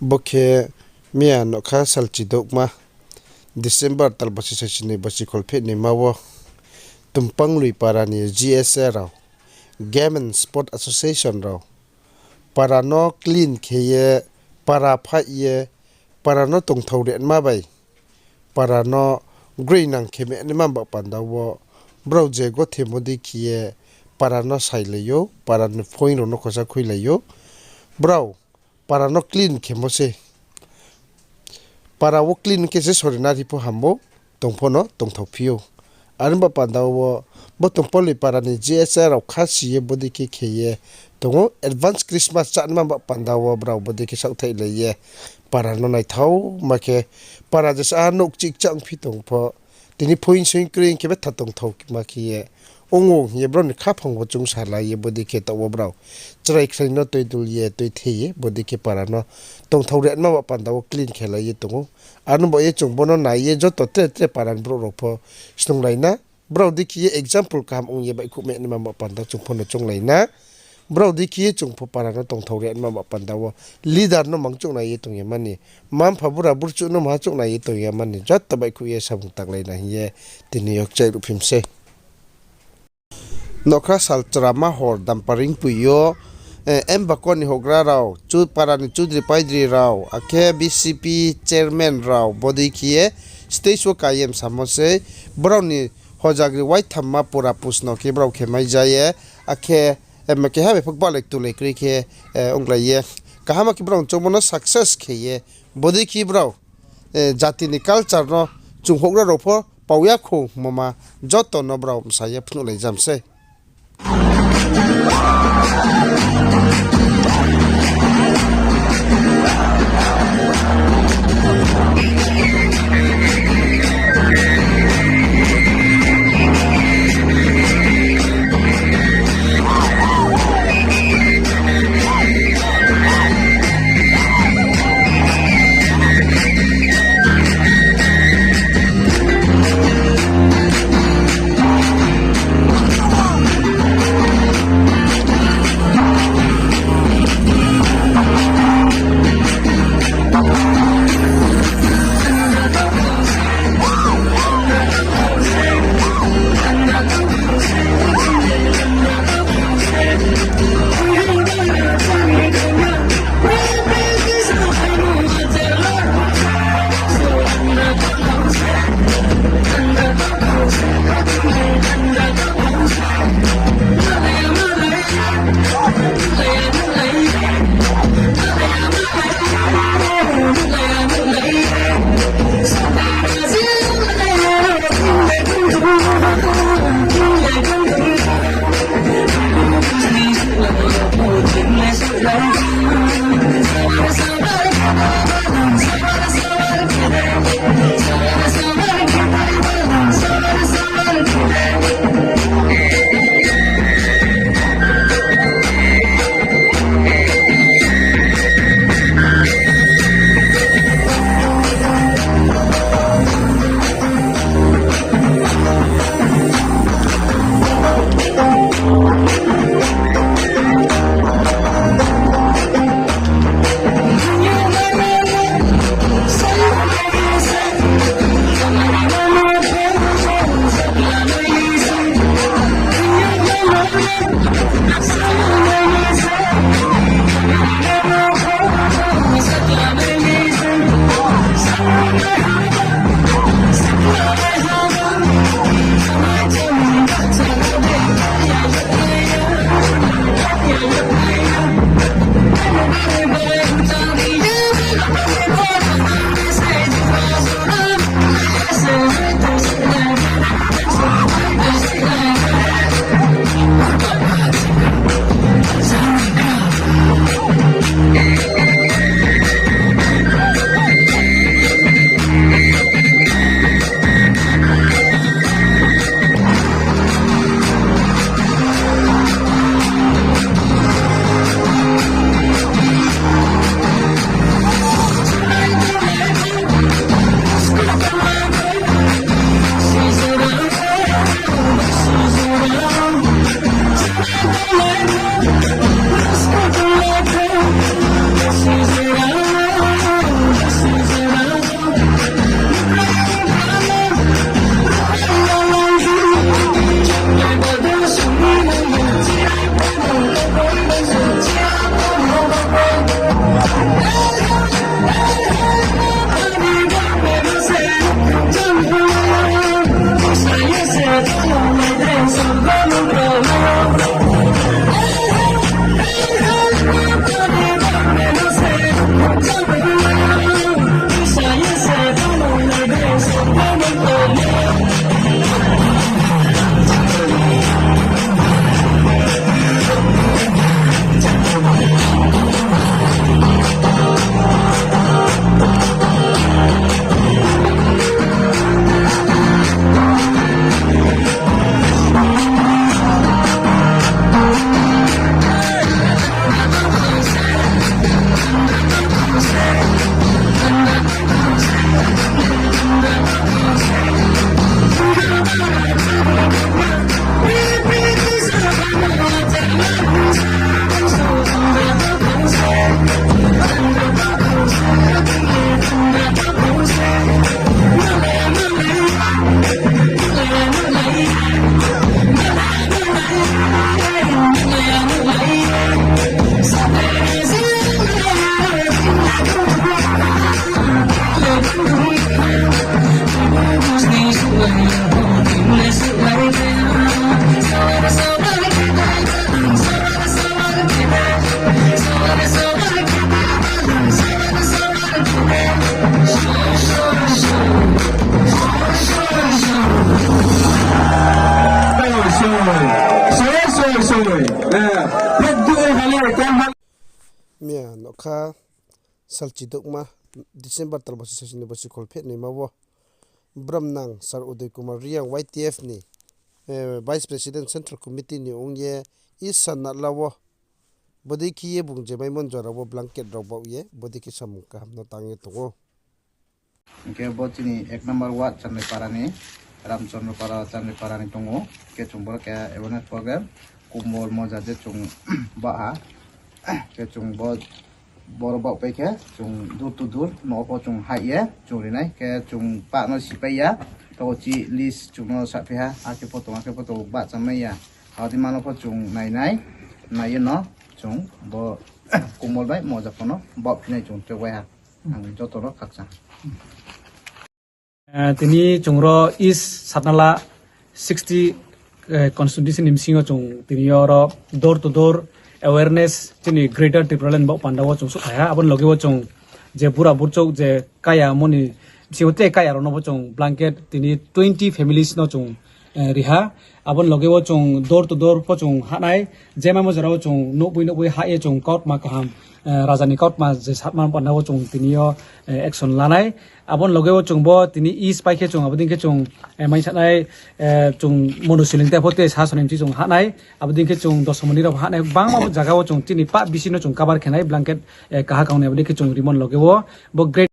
bokhe mia no kha salchi dokma December talbasi sechini basi kolphe ni mawo tumpang lui parani GSA raw Game and Sport Association raw parano clean kheye para phaiye parano tongthore ma bai parano green nang kheme ni ma ba pandawo browje go themodi khiye parano saileyo parano point no khosa khuileyo brow parano clean khemose para wo clean ke se sorina ripo hambo tongphono tongthophiyo arba pandawo bo tongpoli parani GSR ro khasiye bodi ke kheye tongo advance Christmas chanma ba pandawo brow bodi ke sauthai leye parano nai thau make para jesa nok chik chang phi tongpho tini point swing kring ke betha tongthok makiye ongo ye bron kha phangbo chung sala ye bodi ke tawo brow chrai khraino toy dul ye toy theye bodi ke parano tong thore ma ba pandawo clean khela ye tongo anu bo ye chung bono na ye jo to tre paran bro ro pho stung laina bro dikhi ye example kam ong ye ba khu me ni ma ba pandaw chung phono chung laina bro dikhi ye chung pho parano tong thore ma ba pandawo leader no mang chung na ye tung ye mani mam phabura burchu no ma chung na ye to ye mani jat ta ba khu ye sam tak laina ye tini yok chai ru phimse nokra saltrama hor damparing puyo embakoni hogra raw chu parani chudri paidri raw akhe BCP chairman raw bodi khiye stage wo kayem samose browni hojagri white thamma pura pusno ke braw khemai jaye akhe emke habe football ek tule kri khe onglaye kahama ki braw chomono success kheye bodi khi braw jati ni culture no chunghogra ropho pawya kho mama joto no braw msaye phnu lai jamse ka salchidok ma December tarbasi session basi kolphet ni mawo Bramnang Sar Uday Kumar Riang YTF ni Vice President Central Committee ni ongye isan na lawo bodi ki ye bung je maimon jora wo blanket robo ye bodi ki samka hamno tangi tongo ke botini 1 number ward Chandrai Parani Ramchandra Para Chandrai Parani tongo ke chumbor ke awareness program kumbol moja je chung ba ke chung bot bor bok pe ke chung dur tu dur no po chung hai ye chung rinai ke chung pa no si pe ya to chi list chung no sa pe ha ake photo ba chamai ya adi mano po chung nai nai no chung bo kumbol bai moja pono bok pinai chung te wa ha ang joto ro khaksa tini chungro is satnala 60 constitution imsingo chung tini oro door to door awareness tini greater Triproland bok pandawo chung sukhaya abon logewo chung je pura burchok je kaya moni siwote kaya rono bo chung blanket tini 20 families no chung riha abon logewo chung door to door po chung hanai je mamo jarawo chung no bui hae chung court ma kaham rajani court ma je satman pandawo chung tini yo action lanai abon logewo chung bo tini is paike chung abodin ke chung mai sanai chung monosilin te phote sasonim chi chung hanai abodin ke chung dosomoni ro hanai bangma jagawo chung tini pa bisino chung cover khenai blanket kaha kaune abodin ke chung rimon logewo bo great